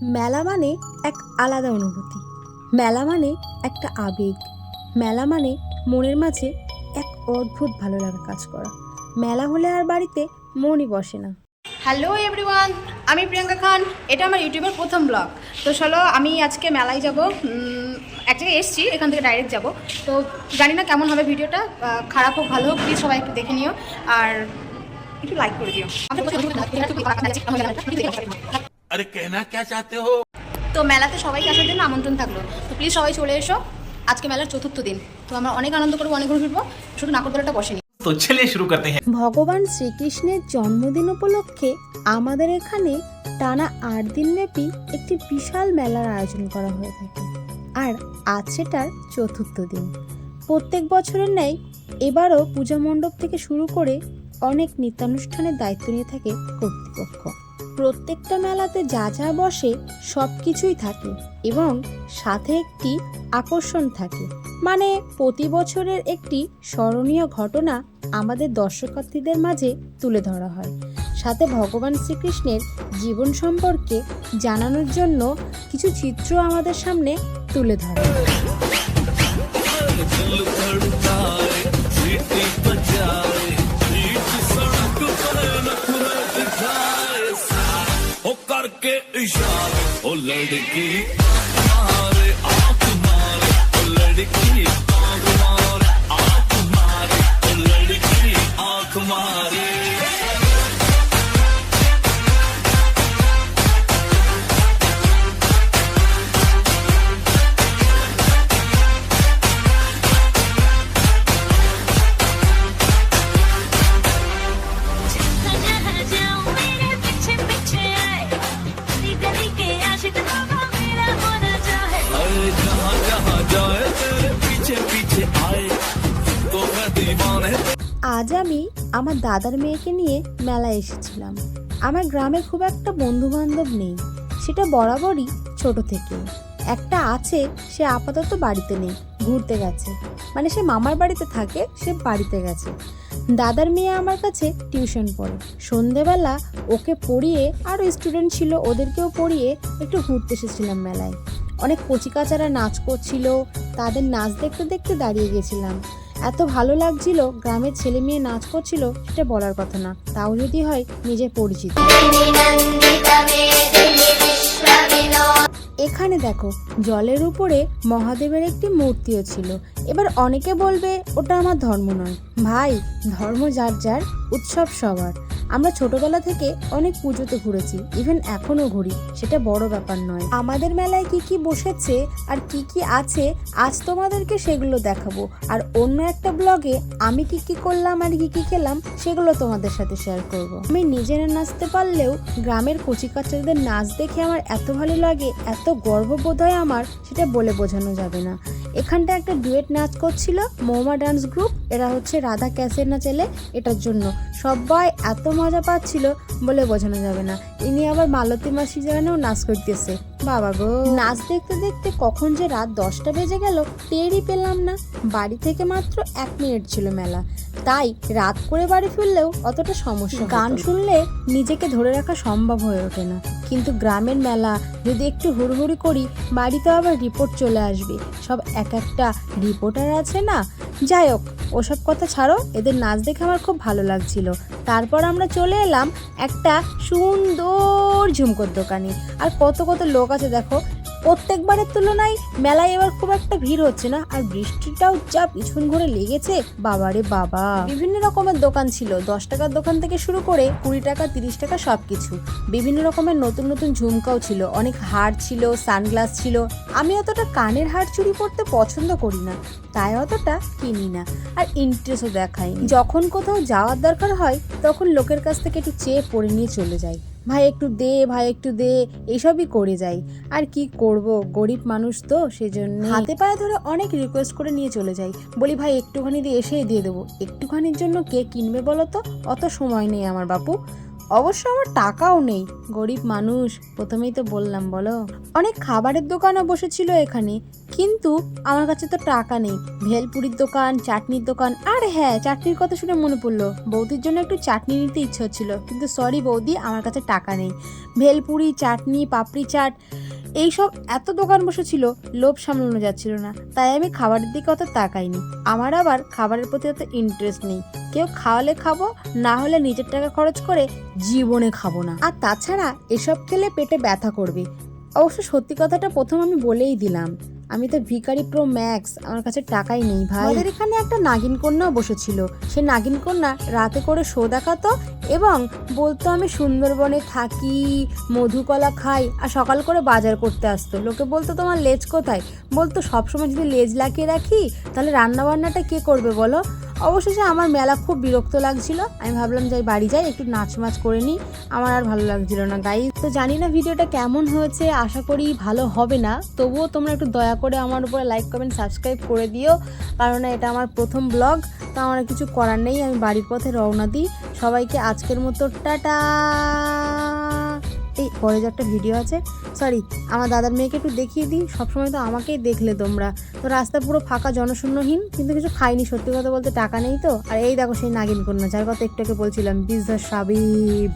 মেলা মানে এক আলাদা অনুভূতি, মেলা মানে একটা আবেগ, মেলা মানে মনের মাঝে এক অদ্ভুত ভালো লাগা কাজ করা। মেলা হলে আর বাড়িতে মনই বসে না। হ্যালো এভরিওয়ান, আমি প্রিয়াঙ্কা খান। এটা আমার ইউটিউবের প্রথম ব্লগ। তো চলো আমি আজকে মেলায় যাব, এক জায়গায় এসেছি, এখান থেকে ডাইরেক্ট যাব। তো জানি না কেমন হবে ভিডিওটা, খারাপ হোক ভালো হোক, প্লিজ সবাই একটু দেখে নিও আর একটু লাইক করে দিও। अरे कहना क्या चाहते हो? তো মেলাতে সবাইকে আসার জন্য আমন্ত্রণ থাকলো। তো প্লিজ সবাই চলে এসো। আজকে মেলার চতুর্থ দিন, তো আমরা অনেক আনন্দ করবো, অনেক ঘুরে ফিরবো, শুধু নাকরদোলাটা বসেনি। तो चलिए शुरू करते हैं। ভগবান শ্রীকৃষ্ণের জন্মদিন উপলক্ষে আমাদের এখানে টানা 8 দিন ব্যাপী একটি বিশাল মেলার আয়োজন করা হয়ে থাকে, আর আজ সেটার চতুর্থ দিন। প্রত্যেক বছরের ন্যায় এবারও পূজা মণ্ডপ থেকে শুরু করে অনেক নৃত্যানুষ্ঠানের দায়িত্ব নিয়ে থাকে কর্তৃপক্ষ। প্রত্যেকটা মেলাতে যা যা বসে সব কিছুই থাকে এবং সাথে একটি আকর্ষণ থাকে, মানে প্রতি বছরের একটি স্মরণীয় ঘটনা আমাদের দর্শনার্থীদের মাঝে তুলে ধরা হয়। সাথে ভগবান শ্রীকৃষ্ণের জীবন সম্পর্কে জানানোর জন্য কিছু চিত্র আমাদের সামনে তুলে ধরে। करके इशारा ओ लड़की मारे आँख मारे ओ लड़की आँख मारे आँख मारे ओ लड़की आँख मारे আজ আমি আমার দাদার মেয়েকে নিয়ে মেলায় এসেছিলাম। আমার গ্রামে খুব একটা বন্ধু বান্ধব নেই, সেটা বরাবরই ছোট থেকে। একটা আছে, সে আপাতত বাড়িতে নেই, ঘুরতে গেছে, মানে সে মামার বাড়িতে থাকে, সে বাড়িতে গেছে। দাদার মেয়ে আমার কাছে টিউশন পড়ে। সন্ধেবেলা ওকে পড়িয়ে, আরও স্টুডেন্ট ছিল ওদেরকেও পড়িয়ে একটু ঘুরতে এসেছিলাম মেলায়। অনেক কচিকাচারা নাচ করছিল, তাদের নাচ দেখতে দেখতে দাঁড়িয়ে গেছিলাম। এত ভালো লাগছিল, গ্রামের ছেলে মেয়ে নাচ করছিল, সেটা বলার কথা না, তাও যদি হয় নিজের পরিচিত। এখানে দেখো, জলের উপরে মহাদেবের একটি মূর্তিও ছিল। এবার অনেকে বলবে ওটা আমার ধর্ম নয়। ভাই, ধর্ম যার যার, উৎসব সবার। আমরা ছোটবেলা থেকে অনেক পুজোতে ঘুরেছি, ইভেন এখনো ঘুরি, সেটা বড় ব্যাপার নয়। আমাদের মেলায় কি কি বসেছে আর কি কি আছে আজ তোমাদেরকে সেগুলো দেখাবো, আর অন্য একটা ব্লগে আমি কি কি করলাম আর কি কি খেলাম সেগুলো তোমাদের সাথে শেয়ার করব। আমি নিজেরা নাচতে পারলেও গ্রামের কচিকাচাদের নাচ দেখে আমার এত ভালো লাগে, এত গর্ববোধ হয় আমার, সেটা বলে বোঝানো যাবে না। এখানটা একটা ডুয়েট নাচ করছিল মৌমা ডান্স গ্রুপ, এরা হচ্ছে রাধা ক্যাসের না ছেলে, এটার জন্য সবাই এত মজা পাচ্ছিল বলে বোঝানো যাবে না। ইনি আবার মালতী মাসি যেখানেও নাচ করতেছে, বাবা গো। নাচ দেখতে দেখতে কখন যে রাত 10টা বেজে গেল টেরই পেলাম না। বাড়ি থেকে মাত্র 1 মিনিট ছিল মেলা, তাই রাত করে বাড়ি ফিরলেও অতটা সমস্যা। গান শুনলে নিজেকে ধরে রাখা সম্ভব হয়ে ওঠে না, কিন্তু গ্রামের মেলা যদি একটু হুড়হুড়ি করি বাড়িতে আবার রিপোর্ট চলে আসবে, সব এক একটা রিপোর্টার আছে না। যাই হোক, ওসব কথা ছাড়ো, এদের নাচ দেখে আমার খুব ভালো লাগছিল। তারপর আমরা চলে এলাম একটা সুন্দর ঝুমকোর দোকানে, আর কত কত লোক আছে দেখো। প্রত্যেকবারের তুলনায় মেলায় এবার খুব একটা ভিড় হচ্ছে না, আর বৃষ্টিটাও যা পিছন ঘুরে লেগেছে, বাবারে বাবা। বিভিন্ন রকমের দোকান ছিল, 10 টাকার দোকান থেকে শুরু করে 20 টাকা 30 টাকা সবকিছু। বিভিন্ন রকমের নতুন নতুন ঝুমকাও ছিল, অনেক হার ছিল, সানগ্লাস ছিল। আমি অতটা কানের হার চুরি পরতে পছন্দ করি না, তাই অতটা কিনি না, আর ইন্টারেস্টও দেখাইনি। যখন কোথাও যাওয়ার দরকার হয় তখন লোকের কাছ থেকে একটু চেয়ে পরে নিয়ে চলে যাই, ভাই একটু দে, ভাই একটু দে, এইসবই করে যাই। আর কি করব, গরিব মানুষ তো, সেজন্য হাতে পায়ে ধরে অনেক রিকোয়েস্ট করে নিয়ে চলে যাই। বলি ভাই একটুখানি দিয়ে এসেই দিয়ে দেবো। একটুখানির জন্য কে কিনবে বলো তো, অত সময় নেই আমার বাপু। অবশ্য আমার টাকাও নেই, গরিব মানুষ, প্রথমেই তো বললাম বলো। অনেক খাবারের দোকানও বসেছিল এখানে, কিন্তু আমার কাছে তো টাকা নেই। ভেলপুরির দোকান, চাটনির দোকান, আর হ্যাঁ, চাটনির কথা শুনে মনে পড়লো, বৌদির জন্য একটু চাটনি নিতে ইচ্ছে হচ্ছিল, কিন্তু সরি বৌদি, আমার কাছে টাকা নেই। ভেলপুরি, চাটনি, পাপড়ি চাট, এইসব এত দোকান বসেছিল, লোভ সামলানো যাচ্ছিল না, তাই আমি খাবারের দিকে অত তাকাইনি। আমার আবার খাবারের প্রতি অত ইন্টারেস্ট নেই, কেউ খাওয়ালে খাবো, না হলে নিজের টাকা খরচ করে জীবনে খাবো না। আর তাছাড়া এসব খেলে পেটে ব্যথা করবে। অবশ্য সত্যি কথাটা প্রথম আমি বলেই দিলাম, আমি তো ভিখারি প্রো ম্যাক্স, আমার কাছে টাকাই নেই ভাই। আমাদের এখানে একটা নাগিন কন্যাও বসেছিল, সে নাগিন কন্যা রাতে করে শো দেখাতো এবং বলতো আমি সুন্দরবনে থাকি, মধুকলা খাই, আর সকাল করে বাজার করতে আসতো। লোকে বলতো তোমার লেজ কোথায়, বলতো সবসময় যদি লেজ লাগিয়ে রাখি তাহলে রান্নাবান্নাটা কে করবে বলো। অবশেষে আমার মেলা খুব বিরক্ত লাগছিল, আমি ভাবলাম যাই বাড়ি যাই, একটু নাচ মাচ করে নিই, আমার আর ভালো লাগছিল না গাইস। তো জানি না ভিডিওটা কেমন হয়েছে, আশা করি ভালো হবে না, তবুও তোমরা একটু দয়া করে আমার উপরে লাইক কমেন্ট সাবস্ক্রাইব করে দিও, কারণ এটা আমার প্রথম ব্লগ, তো আমার কিছু করার নেই, আমি বাড়ির পথে রওনা দিই। সবাইকে আজকের মতো টাটা। এই পরে যে একটা ভিডিও আছে, সরি, আমার দাদার মেয়েকে একটু দেখিয়ে দিই, সবসময় তো আমাকেই দেখলে তোমরা। তো রাস্তা পুরো ফাঁকা, জনশূন্যহীন, কিন্তু কিছু খাইনি, সত্যি কথা বলতে টাকা নেই তো। আর এই দেখো সেই নাগিন কন্যা, যার কথা একটু আগে বলছিলাম, বিজনেস সাবিব।